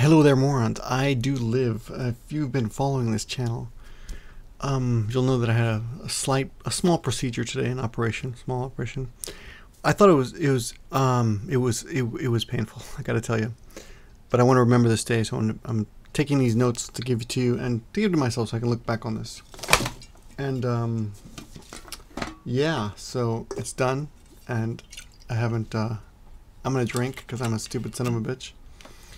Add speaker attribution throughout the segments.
Speaker 1: Hello there, morons. I do live. If you've been following this channel, you'll know that I had a small procedure today, small operation. I thought it was painful. I got to tell you, but I want to remember this day, so I'm taking these notes to give to you and to give to myself, so I can look back on this. And yeah, so it's done, and I haven't. I'm gonna drink because I'm a stupid son of a bitch.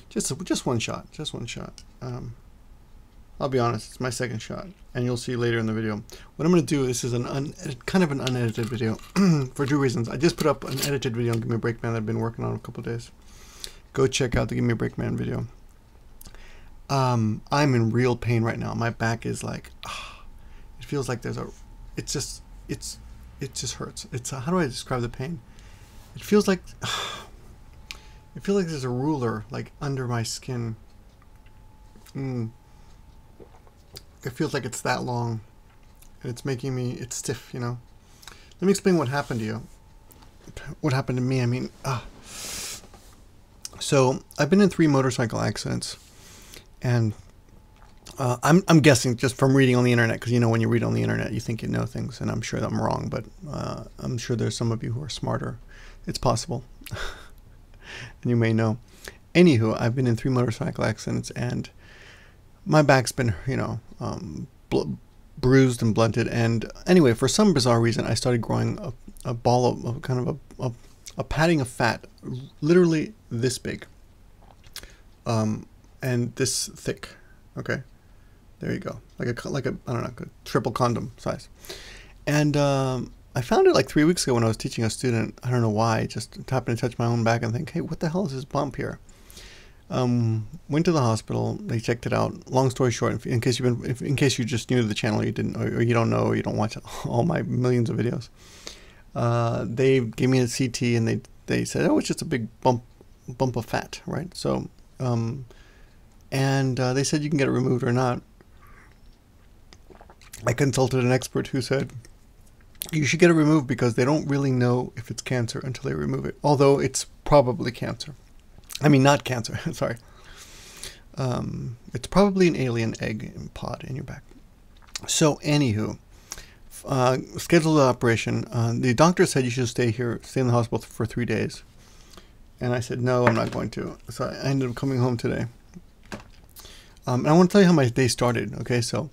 Speaker 1: Just one shot. I'll be honest, it's my second shot, and you'll see later in the video. What I'm going to do, this is kind of an unedited video for two reasons. I just put up an edited video on Gimmeabreakman that I've been working on a couple of days. Go check out the Gimmeabreakman video. I'm in real pain right now. My back is like, it feels like there's it just hurts. How do I describe the pain? It feels like, I feel like there's a ruler like under my skin. It feels like it's that long, and it's making me, it's stiff, you know. Let me explain what happened to you. What happened to me, I mean, so I've been in 3 motorcycle accidents, and I'm guessing just from reading on the internet, because you know when you read on the internet you think you know things, and I'm sure that I'm wrong, but I'm sure there's some of you who are smarter. It's possible. And you may know. Anywho, I've been in 3 motorcycle accidents, and my back's been, you know, bruised and blunted. And anyway, for some bizarre reason, I started growing a ball of kind of a padding of fat, literally this big, and this thick. Okay, there you go, like a I don't know, a triple condom size. And I found it like 3 weeks ago when I was teaching a student. I don't know why, I just happened to touch my own back and think, hey, what the hell is this bump here? Went to the hospital. They checked it out. Long story short, in case you're just new to the channel, you didn't, or you don't know, or you don't watch all my millions of videos. They gave me a CT, and they said, oh, it's just a big bump of fat, right? So, they said you can get it removed or not. I consulted an expert who said, you should get it removed because they don't really know if it's cancer until they remove it. Although it's probably cancer. I mean, not cancer, sorry. It's probably an alien egg pod in your back. So, anywho, scheduled the operation. The doctor said you should stay in the hospital for 3 days. And I said, no, I'm not going to. So I ended up coming home today. And I want to tell you how my day started. Okay, so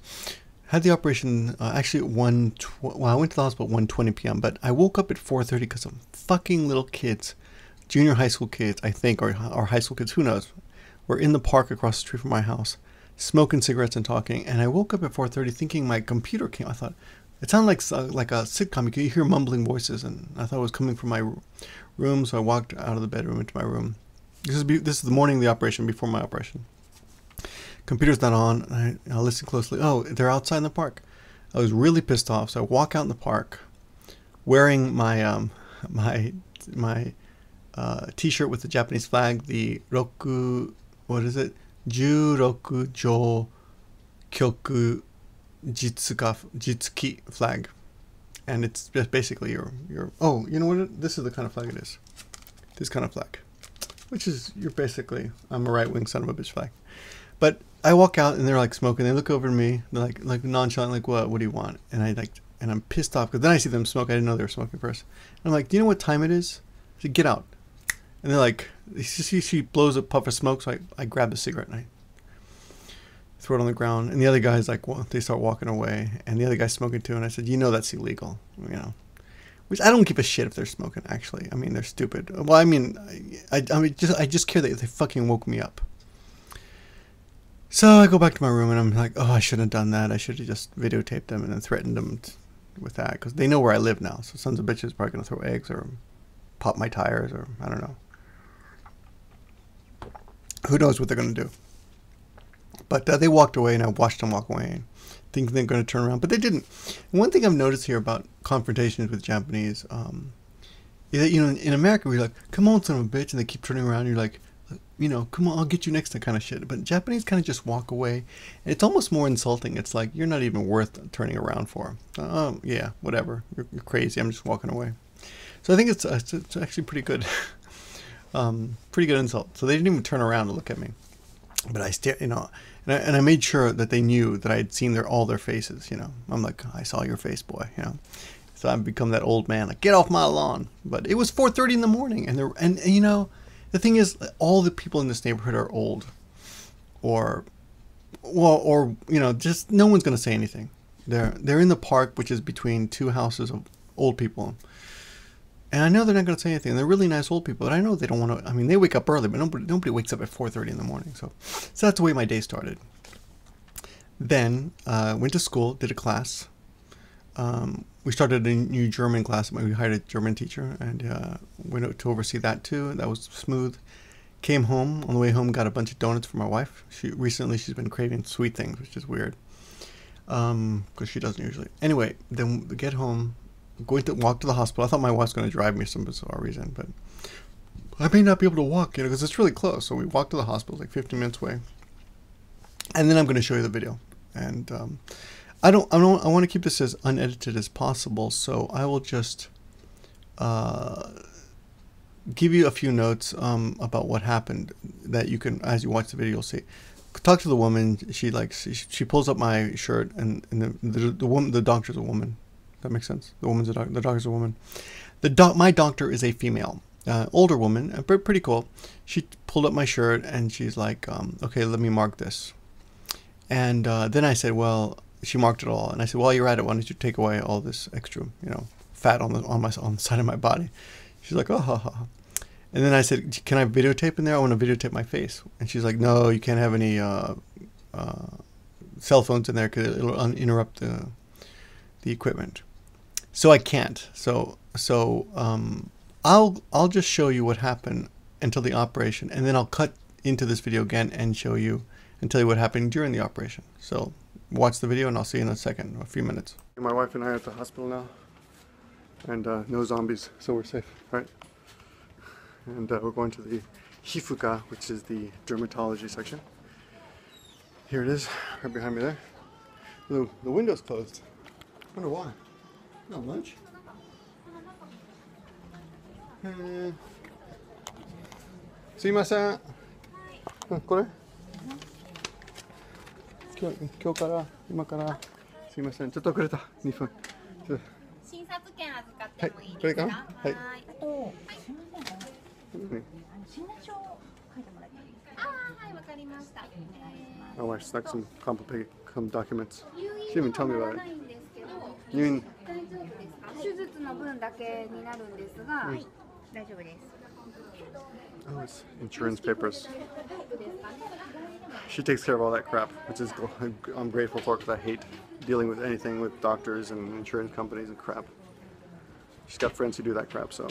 Speaker 1: had the operation actually at I went to the hospital at 1:20 p.m. But I woke up at 4:30 because some fucking little kids, junior high school kids, I think, or high school kids, who knows, were in the park across the street from my house, smoking cigarettes and talking. And I woke up at 4:30 thinking my computer came. I thought it sounded like a sitcom. You could hear mumbling voices, and I thought it was coming from my room. So I walked out of the bedroom into my room. This is the morning of the operation, before my operation. Computer's not on. I listen closely. Oh, they're outside in the park. I was really pissed off. So I walk out in the park, wearing my my T-shirt with the Japanese flag, the Roku, what is it? Juroku Jo Kyoku Jitsuki flag, and it's just basically your. Oh, you know what? This is the kind of flag it is. This kind of flag, which is I'm a right-wing son of a bitch flag. But I walk out and they're like smoking. They look over at me. They're like nonchalant, like, what do you want? And I'm pissed off because then I see them smoke. I didn't know they were smoking first. And I'm like, do you know what time it is? I said, get out. And they're like, she blows a puff of smoke. So I grab the cigarette and I throw it on the ground. And the other guy's like, well, they start walking away. And the other guy's smoking too. And I said, you know that's illegal, you know. Which I don't give a shit if they're smoking, actually. I mean, they're stupid. Well, I mean, I just care that they fucking woke me up. So I go back to my room and I'm like, oh, I shouldn't have done that. I should have just videotaped them and then threatened them with that, because they know where I live now. So sons of bitches are probably going to throw eggs or pop my tires, or I don't know. Who knows what they're going to do. But they walked away, and I watched them walk away, thinking they're going to turn around. But they didn't. And one thing I've noticed here about confrontations with Japanese is that, you know, in America, we're like, come on, son of a bitch, and they keep turning around. And you're like, you know, come on, I'll get you next time, kind of shit. But Japanese kind of just walk away. And it's almost more insulting. It's like, you're not even worth turning around for. Yeah, whatever. You're crazy. I'm just walking away. So I think it's actually pretty good. Pretty good insult. So they didn't even turn around to look at me. But I still, and I made sure that they knew that I had seen all their faces. I'm like, I saw your face, boy. So I've become that old man, like, get off my lawn. But it was 4:30 in the morning, and the thing is, all the people in this neighborhood are old, or just no one's gonna say anything. They're in the park, which is between two houses of old people. And I know they're not going to say anything. They're really nice old people, but I know they don't want to. I mean, they wake up early, but nobody wakes up at 4:30 in the morning. So that's the way my day started. Then went to school, did a class. We started a new German class. We hired a German teacher, and went to oversee that too. That was smooth. Came home. On the way home, got a bunch of donuts for my wife. She's been craving sweet things, which is weird, because she doesn't usually. Anyway, then we get home. Going to walk to the hospital. I thought my wife's going to drive me for some bizarre reason, but I may not be able to walk, because it's really close. So we walked to the hospital, like 15 minutes away, and then I'm going to show you the video. And I want to keep this as unedited as possible, so I will just give you a few notes about what happened that you can, as you watch the video, you'll see. Talk to the woman. She pulls up my shirt, and the doctor's a woman. That makes sense. The doctor's a woman. My doctor is a female, older woman, pretty cool. She pulled up my shirt and she's like, okay, let me mark this. And then I said, well, she marked it all, and I said, while you're at it, why don't you take away all this extra, fat on the side of my body? She's like, oh, ha, ha. And then I said, can I videotape in there? I want to videotape my face. And she's like, no, you can't have any cell phones in there because it'll interrupt the equipment. So I can't. So I'll just show you what happened until the operation, and then I'll cut into this video again and show you and tell you what happened during the operation. So watch the video, and I'll see you in a few minutes. My wife and I are at the hospital now, and no zombies, so we're safe, right? And we're going to the Hifuka, which is the dermatology section. Here it is, right behind me there. The window's closed. I wonder why. No lunch? Sumimasen. これ今日から今からすいませんちょっと遅れた2分
Speaker 2: 診察券預かってもいいですか？
Speaker 1: これかなはい。
Speaker 2: あとすみません診断書を書いてもらっていいですか？はい、わかりました。
Speaker 1: My wife stuck some complicated documents. She didn't even tell me about it. 入院
Speaker 2: 大丈夫ですか？手術の分だけになるんですが、はい、大丈夫です。
Speaker 1: Oh, it's insurance papers. She takes care of all that crap, which is I'm grateful for because I hate dealing with anything with doctors and insurance companies and crap. She's got friends who do that crap, so.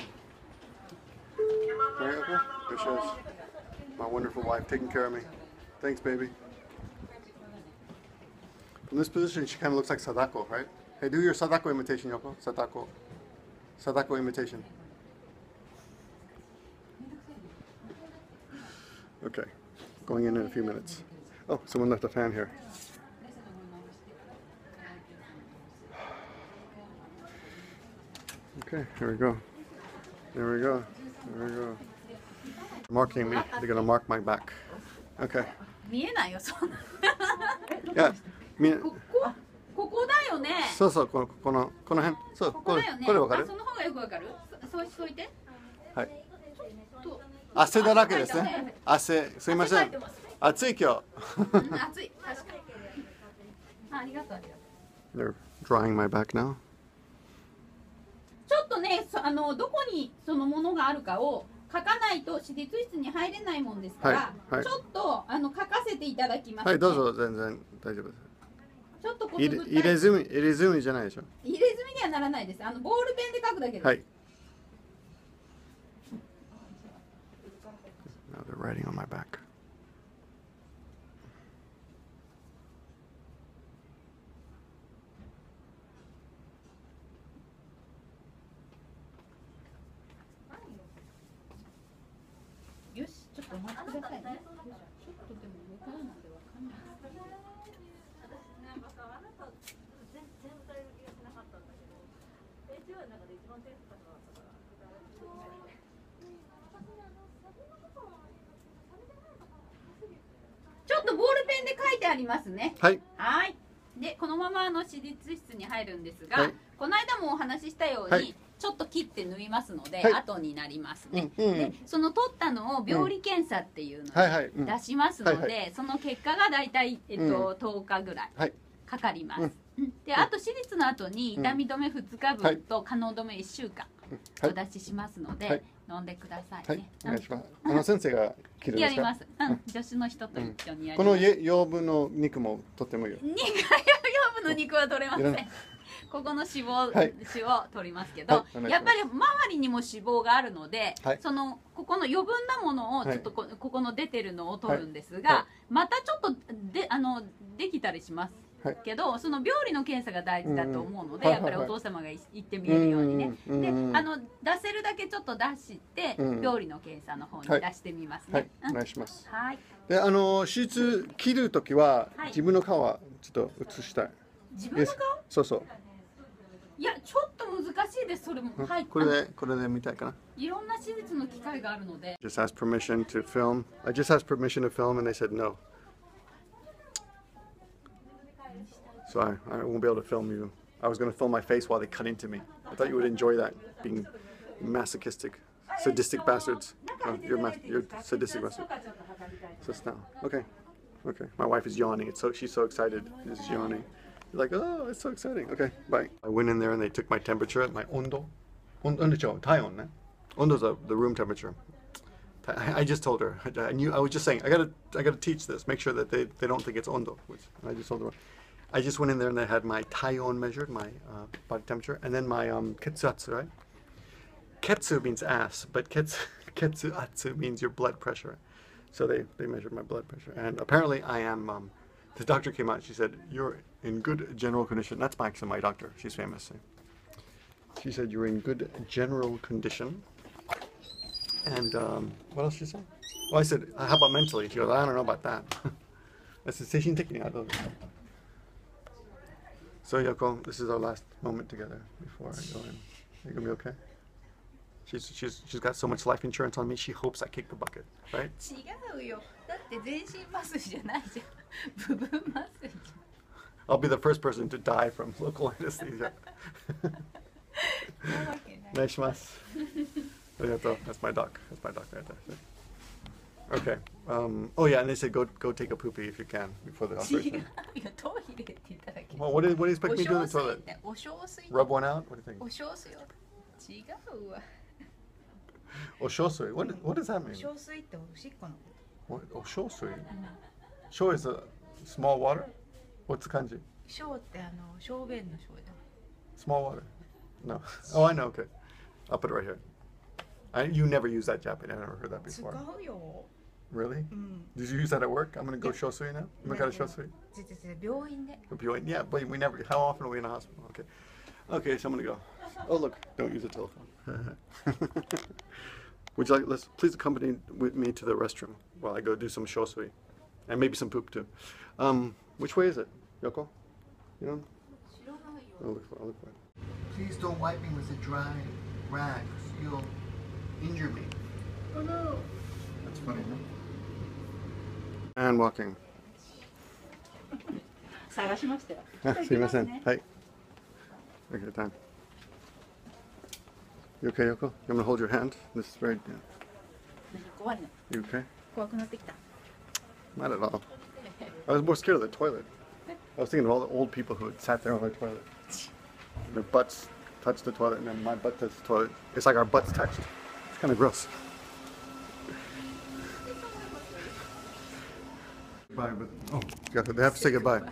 Speaker 1: Right, okay. There she is. My wonderful wife taking care of me. Thanks, baby. From this position, she kind of looks like Sadako, right? Hey, do your Sadako imitation, Yoko. Sadako imitation. Okay, going in a few minutes. Oh, someone left a fan here. Okay, here we go. There we go. There we go. Marking me. They're gonna mark my back. Okay.
Speaker 2: 見えないよそんな。
Speaker 1: Yeah.
Speaker 2: ここだよね。
Speaker 1: そうそうこの辺。そう。
Speaker 2: ここだよね。
Speaker 1: これわかる？
Speaker 2: その方がよくわかる？そうしといて。
Speaker 1: はい。汗だらけですね。汗、すいません。暑い今日。
Speaker 2: 暑い。確かに。ありがとうありがとう。
Speaker 1: They're drying my back now.
Speaker 2: ちょっとね、どこにそのものがあるかを書かないと手術室に入れないもんですから、ちょっと書かせていただきます、ね。はい、どうぞ全然大丈夫です。ちょっとこの入れ墨じゃないでしょ。入れ墨にはならないです。ボールペンで書くだけです。はい。
Speaker 1: Now they're writing on my back.
Speaker 2: ありますね。
Speaker 1: はい。
Speaker 2: はい。で、このまま手術室に入るんですが、
Speaker 1: はい、
Speaker 2: この間もお話ししたように、はい、ちょっと切って縫いますので、はい、後になりますね。で、その取ったのを病理検査っていうのを出しますので、その結果がだいたい10日ぐらいかかります。で、あと手術の後に痛み止め2日分と可能止め1週間お出ししますので、飲んでくださいね。
Speaker 1: お願いします。先生が切るんですか？
Speaker 2: やります。助手の人と一緒にやります。
Speaker 1: この腰部の肉も取ってもいいよ。
Speaker 2: 腰部の肉は取れません。ここの脂肪を取りますけど、やっぱり周りにも脂肪があるので、ここの余分なものをちょっとここの出てるのを取るんですが、またちょっとできたりします。けどその病理の検査が大事だと思うので、やっぱりお父様が行ってみえるようにね。で、出せるだけちょっと出して病理の検査の方に出してみますね。
Speaker 1: お願いします。
Speaker 2: はい。
Speaker 1: で、手術切るときは自分の顔はちょっと映したい。
Speaker 2: 自分の顔？
Speaker 1: そうそう。
Speaker 2: いや、ちょっと難しいです。それも。はい。
Speaker 1: これで見たいかな。
Speaker 2: いろんな手術の機会があるので。
Speaker 1: Just asked permission to film. I just asked permission to film, and they said no. So I won't be able to film you. I was going to film my face while they cut into me. I thought you would enjoy that, being masochistic, sadistic bastards. Oh, you're sadistic bastard. So now, okay. My wife is yawning. She's so excited. She's yawning. You're like, oh, it's so exciting. Okay, bye. I went in there and they took my temperature, my ondo. Taion, ne? Ondo's the room temperature. I just told her. I was just saying, I gotta teach this. Make sure that they don't think it's ondo. I just told her. I just went in there and they had my taion measured, my body temperature, and then my ketsuatsu, right? Ketsu means ass, but ketsuatsu means your blood pressure. So they measured my blood pressure, and apparently I am. The doctor came out. She said, "You're in good general condition." That's actually my doctor. She's famous. She said you're in good general condition. And what else did she say? Well, I said, "How about mentally?" She goes, "I don't know about that." I said, "Seishin tekini I don't know." So Yoko, this is our last moment together before I go in. You're gonna be okay? She's got so much life insurance on me. She hopes I kick the bucket, right?
Speaker 2: 違うよ。だって全身麻酔じゃないじゃん。部分麻酔じゃん。
Speaker 1: I'll be the first person to die from local anesthesia. Nice. That's my doc. That's my doc right there. Okay. Oh yeah, and they said go take a poopy if you can before the operation. Well, what do you expect me to do in the toilet? Rub one out? What do you think? Oshosui. What does that mean? What? Oshosui? Sho is a small water? What's the kanji? Small water. No. Oh, I know. Okay. I'll put it right here. You never use that Japanese. I never heard that before. Really? Did you use that at work? I'm going to go shosui now. You got a shosui? Yeah, but we never. How often are we in a hospital? Okay. Okay, so I'm going to go. Oh, look. Don't use a telephone. Would you like, please accompany with me to the restroom while I go do some shosui. And maybe some poop too. Which way is it, Yoko? You know? I'll look for it. Please don't wipe me with a dry rag. You'll injure me. Oh no. That's funny, huh? And walking.
Speaker 2: 探しましたよ。
Speaker 1: すいません。はい。Okay, time. You okay, Yoko? I'm gonna hold your hand. This is very. You okay? Not at all. I was more scared of the toilet. I was thinking of all the old people who had sat there on the toilet. Their butts touched the toilet, and then my butt touched the toilet. It's like our butts touched. It's kind of gross. Bye, but they have to say goodbye.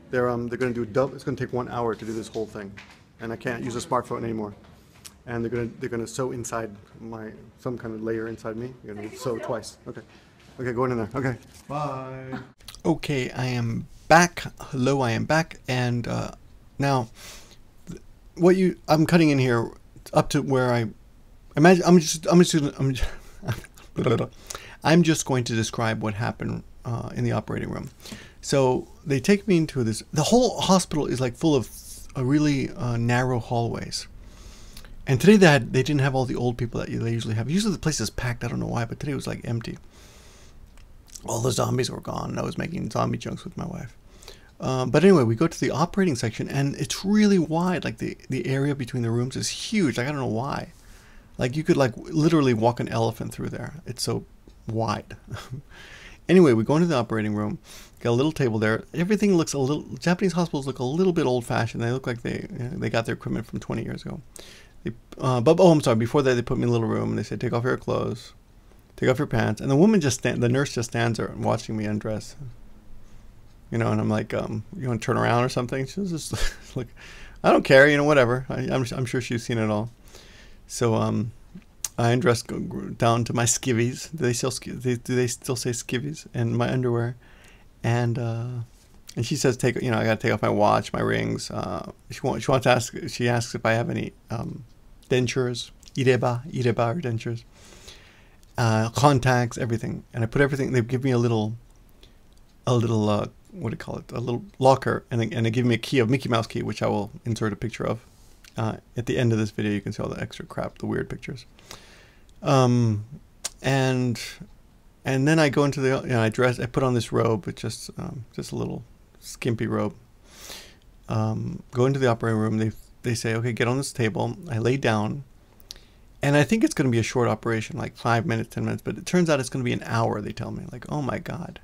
Speaker 1: They're going to do double. It's going to take 1 hour to do this whole thing, and I can't use a smartphone anymore. And they're going to sew inside some kind of layer inside me. You're going to sew twice. Okay. Okay, going in there. Okay. Bye. Okay, I am back. Hello, I am back, and now I'm cutting in here up to where I imagine. I'm just going to describe what happened in the operating room. So they take me into this. The whole hospital is like full of really narrow hallways. And today they didn't have all the old people that they usually have. Usually the place is packed. I don't know why, but today it was like empty. all the zombies were gone, and I was making zombie jokes with my wife. But anyway, we go to the operating section, and it's really wide. Like the area between the rooms is huge. Like, I don't know why. Like, you could like literally walk an elephant through there. It's so wide. Anyway, we go into the operating room. Got a little table there. Everything looks a little. Japanese hospitals look a little bit old-fashioned. They look like they got their equipment from 20 years ago. But I'm sorry. Before that, they put me in a little room and they said, "Take off your clothes, take off your pants." And the nurse just stands there watching me undress. You know, and I'm like, "You want to turn around or something?" She's just like, "I don't care. You know, whatever." I'm sure she's seen it all. So I undressed down to my skivvies. Do they still say skivvies? And my underwear, and she says, I got to take off my watch, my rings. She asks if I have any dentures, ireba or dentures, contacts, everything. And I put everything. They give me a little what do you call it? A little locker, and they give me a key, a Mickey Mouse key, which I will insert a picture of. At the end of this video, you can see all the extra crap, the weird pictures. And then I go into I put on this robe, it's just a little skimpy robe. Go into the operating room. They say, "Okay, get on this table." I lay down, and I think it's going to be a short operation, like 5 minutes, 10 minutes, but it turns out it's going to be an hour. They tell me, like, oh my God.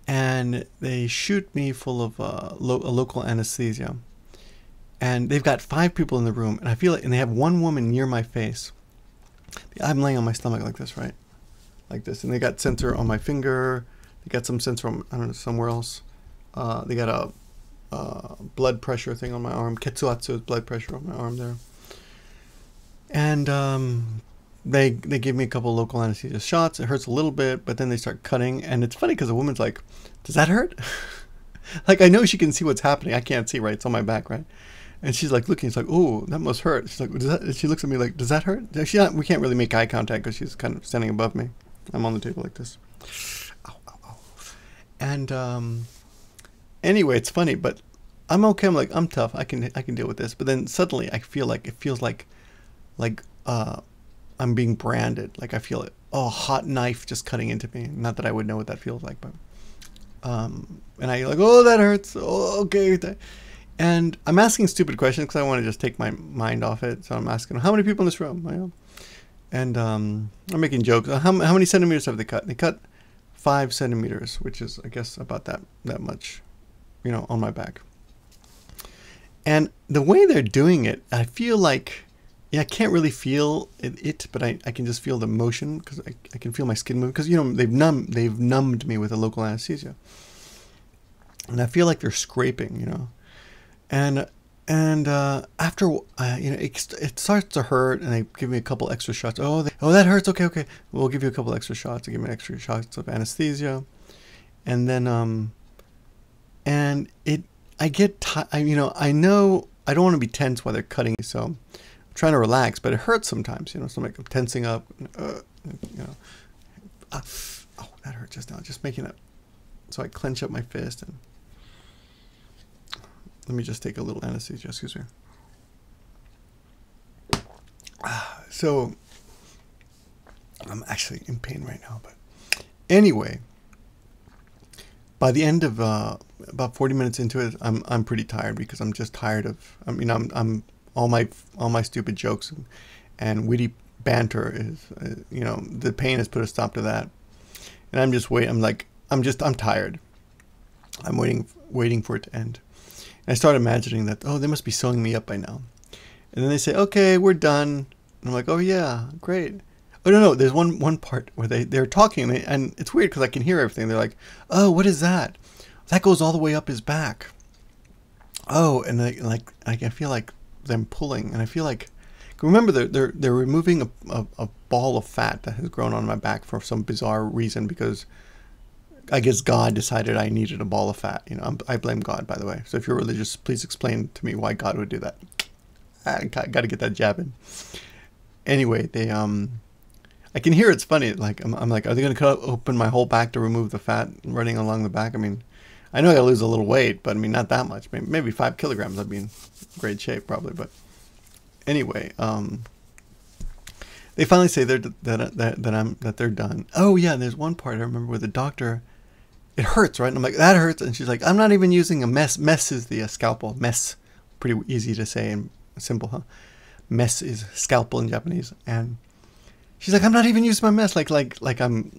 Speaker 1: And they shoot me full of a local anesthesia. And they've got 5 people in the room, and I feel it, and they have one woman near my face. I'm laying on my stomach like this, right? Like this. And they got sensor on my finger. They got some sensor on, I don't know, somewhere else. They got a blood pressure thing on my arm. Ketsuatsu is blood pressure on my arm there. And they give me a couple local anesthesia shots. It hurts a little bit, but then they start cutting. And it's funny because the woman's like, "Does that hurt?" Like, I know she can see what's happening. I can't see, right? It's on my back, right? And she's like looking. It's like, "Oh, that must hurt." She's like, she looks at me like, "Does that hurt?" We can't really make eye contact because she's kind of standing above me. I'm on the table like this. Ow, ow, ow. And anyway, it's funny, but I'm okay. I'm like, I'm tough. I can deal with this. But then suddenly, it feels like I'm being branded. Like, I feel it. Oh, a hot knife just cutting into me. Not that I would know what that feels like, but and I like, "Oh, that hurts. Oh, okay." And I'm asking stupid questions because I want to just take my mind off it. So I'm asking, "How many people in this room?" And I'm making jokes. How many centimeters have they cut? They cut 5 centimeters, which is, I guess, about that much, on my back. And the way they're doing it, I feel like, I can't really feel it, but I can just feel the motion because I can feel my skin move because they've numbed me with a local anesthesia, and I feel like they're scraping, and after it starts to hurt, and they give me a couple extra shots. Oh, that hurts. Okay, we'll give you a couple extra shots. They give me extra shots of anesthesia, and then I get I know I don't want to be tense while they're cutting, so I'm trying to relax, but it hurts sometimes, so I'm tensing up, oh, that hurt just now, just making it. So I clench up my fist, and let me just take a little anesthesia, excuse me. So I'm actually in pain right now, but anyway, by the end of about 40 minutes into it, I'm pretty tired because I'm just tired of, I'm all my stupid jokes and witty banter is, the pain has put a stop to that, and I'm just waiting. I'm tired. I'm waiting for it to end. And I start imagining that, oh, they must be sewing me up by now. And then they say, "Okay, we're done." And I'm like, "Oh yeah, great." Oh no, there's one part where they're talking, and it's weird because I can hear everything. They're like, "Oh, what is that? That goes all the way up his back." Oh, and I feel like them pulling, and I feel like, remember they're removing a ball of fat that has grown on my back for some bizarre reason, because I guess God decided I needed a ball of fat. I blame God, by the way. So if you're religious, please explain to me why God would do that. I got to get that jab in. Anyway, they I can hear it's funny. Like I'm like, are they going to cut open my whole back to remove the fat running along the back? I mean, I know I got to lose a little weight, but I mean, not that much. Maybe 5 kilograms. I'd be in great shape probably. But anyway, they finally say that they're done. Oh yeah, and there's one part I remember where the doctor, it hurts, right? And I'm like, that hurts, and she's like, I'm not even using a mess. Mess is the scalpel. Mess, pretty easy to say and simple, huh? Mess is scalpel in Japanese, and she's like, I'm not even using my mess, like I'm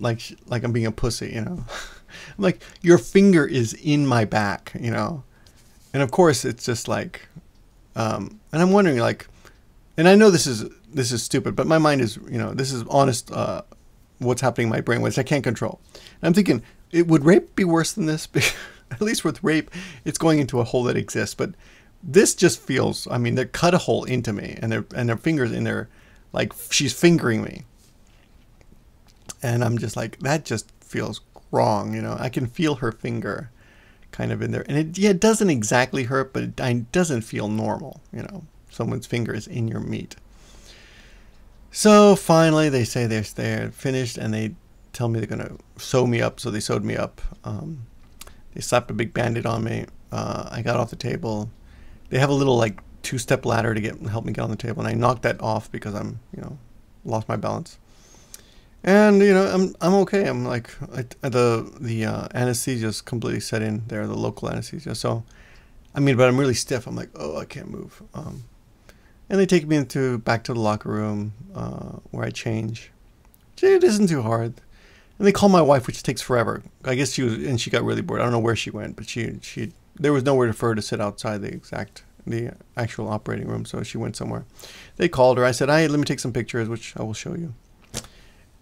Speaker 1: being a pussy, you know. I'm like, your finger is in my back, you know, and of course it's just like, and I'm wondering, like, and I know this is stupid, but my mind is, you know, this is honest, what's happening in my brain, which I can't control. And I'm thinking, would rape be worse than this? At least with rape, it's going into a hole that exists, but this just feels, I mean, they cut a hole into me, and their fingers in there, like she's fingering me. And I'm just like, that just feels wrong, you know. I can feel her finger kind of in there. And it doesn't exactly hurt, but it doesn't feel normal, you know. Someone's finger is in your meat. So finally, they say they're finished, and they tell me they're going to sew me up. So they sewed me up. They slapped a big Band-Aid on me. I got off the table. They have a little, like, 2-step ladder to help me get on the table. And I knocked that off because I'm, you know, lost my balance. And, you know, I'm okay. I'm like, the anesthesia's completely set in there, the local anesthesia. So, I mean, but I'm really stiff. I'm like, oh, I can't move. And they take me back to the locker room where I change. It isn't too hard. And they call my wife, which takes forever. I guess she got really bored. I don't know where she went, but there was nowhere for her to sit outside the actual operating room, so she went somewhere. They called her. I said, let me take some pictures, which I will show you.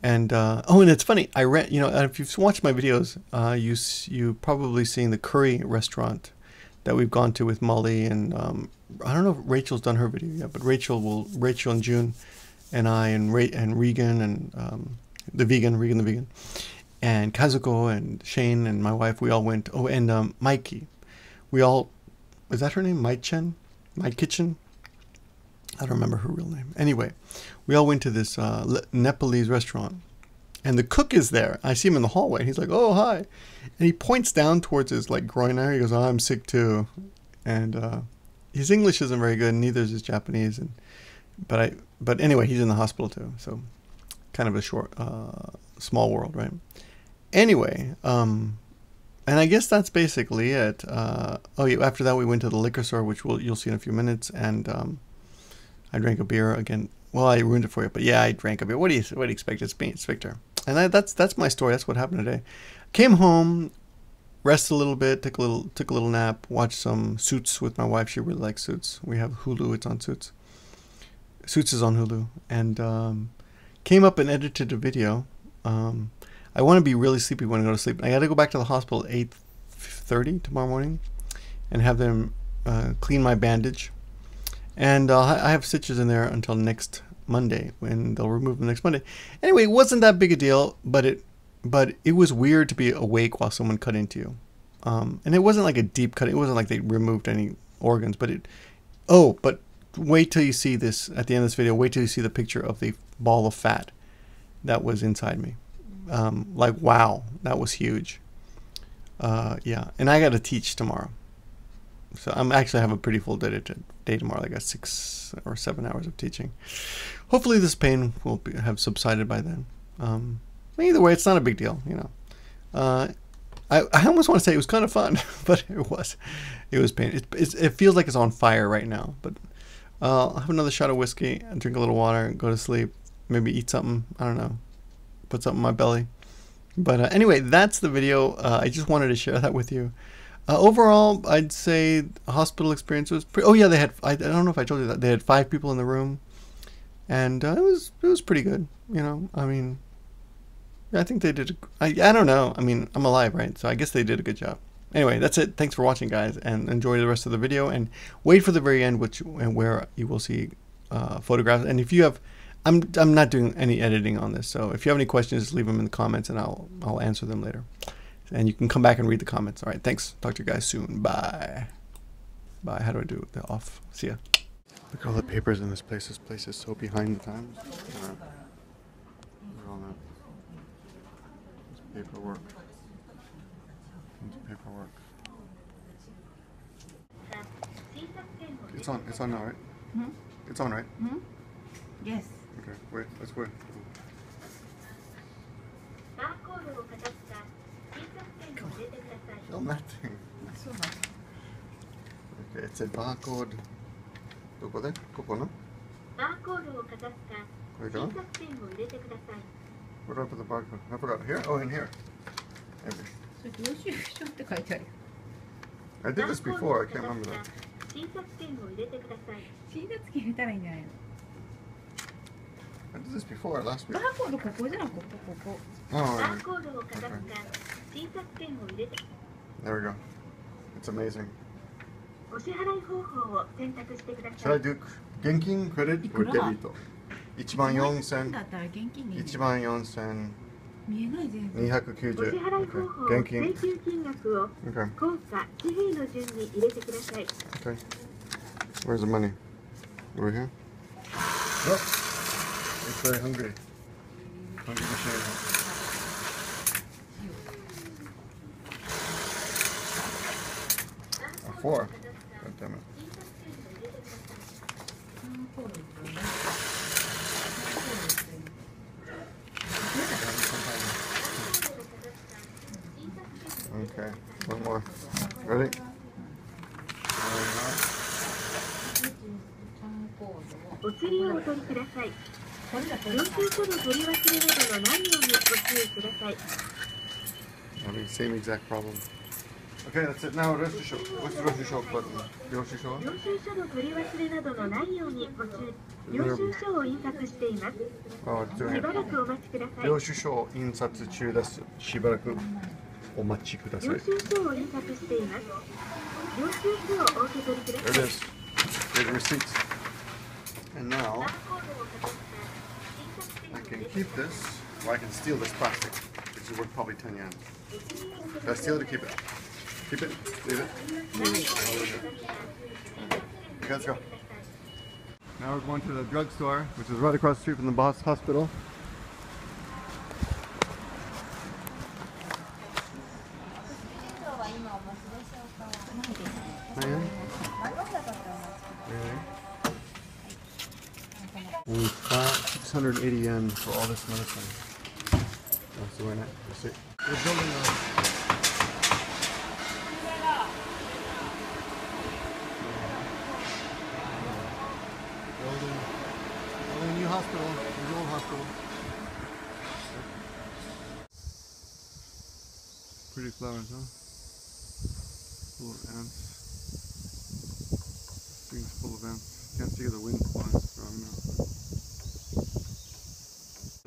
Speaker 1: And and it's funny. You know, if you've watched my videos, you probably seen the curry restaurant that we've gone to with Molly, and I don't know if Rachel's done her video yet, but Rachel and June and I and Regan and Regan the vegan, and Kazuko and Shane and my wife, we all went. Oh, and Mikey, is that her name? Mai-chen? My Kitchen? I don't remember her real name. Anyway, we all went to this Nepalese restaurant, and the cook is there. I see him in the hallway, and he's like, "Oh, hi," and he points down towards his like groin area. He goes, "Oh, I'm sick too," and his English isn't very good, and neither is his Japanese. But anyway, he's in the hospital too, so kind of a small world, right? Anyway, and I guess that's basically it. After that, we went to the liquor store, which you'll see in a few minutes, and I drank a beer again. Well, I ruined it for you, but yeah, I drank a beer. What do you expect? It's Victor. And that's my story. That's what happened today. Came home, rested a little bit, took a little nap, watched some Suits with my wife. She really likes Suits. We have Hulu. It's on Suits. Suits is on Hulu, and came up and edited a video. I want to be really sleepy when I go to sleep. I got to go back to the hospital at 8:30 tomorrow morning, and have them clean my bandage. And I have stitches in there until next Monday, when they'll remove them next Monday. Anyway, it wasn't that big a deal, but it was weird to be awake while someone cut into you. And it wasn't like a deep cut. It wasn't like they removed any organs, but wait till you see this at the end of this video. Wait till you see the picture of the ball of fat that was inside me. Like, wow, that was huge. Yeah, and I got to teach tomorrow. So I'm actually have a pretty full day tomorrow. I got 6 or 7 hours of teaching. Hopefully this pain will have subsided by then. Either way, it's not a big deal, you know. I almost want to say it was kind of fun, but it was pain. It feels like it's on fire right now. But I'll have another shot of whiskey and drink a little water and go to sleep. Maybe eat something. I don't know. Put something in my belly. But anyway, that's the video. I just wanted to share that with you. Overall, I'd say the hospital experience was pretty. Oh yeah, they had. I don't know if I told you that they had 5 people in the room, and it was pretty good. You know, I mean, I think they did. I don't know. I mean, I'm alive, right? So I guess they did a good job. Anyway, that's it. Thanks for watching, guys, and enjoy the rest of the video. And wait for the very end, where you will see photographs. And if you have, I'm not doing any editing on this, so if you have any questions, just leave them in the comments, and I'll answer them later. And you can come back and read the comments. All right, thanks. Talk to you guys soon. Bye. Bye. How do I do the off? See ya. Look at all the papers in this place. This place is so behind the times. Look at all that. It's paperwork. It's paperwork. It's on now, right? Mm-hmm. It's on, right?
Speaker 2: Mm-hmm. Yes.
Speaker 1: Okay. Wait, let's wait. Film that thing. Okay, it said barcode. どこで？ここの？バーコードをかざすか、小さくペンを入れてください。Where do I put the barcode? I forgot. Here? Oh, in here. I did this before. I can't remember that. 小さくペンを入れてください。小さく入れたらいいんじゃないの？I did this before last week. バーコードここじゃん、ここ。バーコードをかざすか、小さくペンを入れて。There we go. It's amazing. お支払い方法を選択してください。Should I do 現金、クレジット、or デビット？14,000。14,000。見えない全部。290。お支払い方法、現金。請求金額を硬貨、紙幣の順に入れてください。Okay. Where's the money? Over here? Oh, it's very hungry. Hungry machine. A 4. God damn it. Okay, one more. Ready? Having the same exact problem. Okay, that's it. Now, What's the Roshisho button? Roshisho? Oh, it's doing it. Roshisho 印刷中です。しばらくお待ちください。There it is. There's the receipts. And now, I can keep this, or I can steal this plastic, which is worth probably 10 yen. Should I steal it or keep it? Keep it? Leave it? Okay, let's go. Now we're going to the drugstore, which is right across the street from the hospital. Only 680 yen for all this medicine. That's the way now. Let's see. We're building a new hospital, a new old hospital. Pretty flowers, huh? Full of ants. This thing's full of ants. Can't see the wind blowing strong now.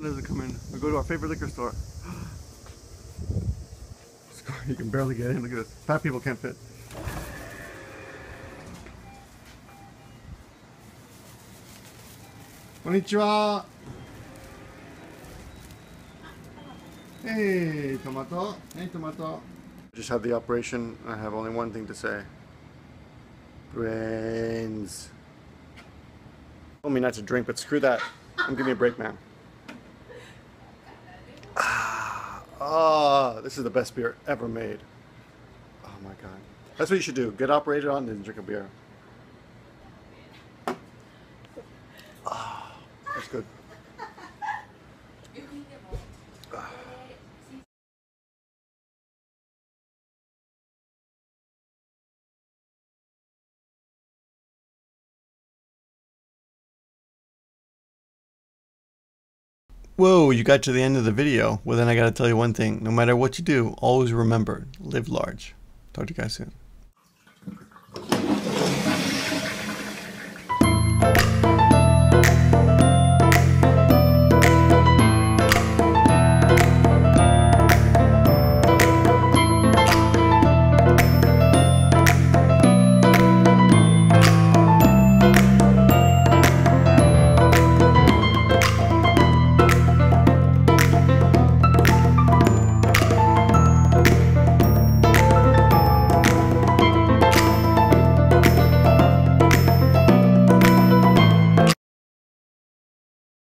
Speaker 1: As we come in, we go to our favorite liquor store. You can barely get in. Look at this. Fat people can't fit. Konnichiwa. Hey, tomato. Hey, tomato. I just had the operation. I have only one thing to say. Brains. Told me not to drink, but screw that. I'm Gimmeabreakman. This is the best beer ever made. Oh my god. That's what you should do. Get operated on and then drink a beer. That's good. Whoa, you got to the end of the video. Well, then I gotta tell you one thing. No matter what you do, always remember, live large. Talk to you guys soon.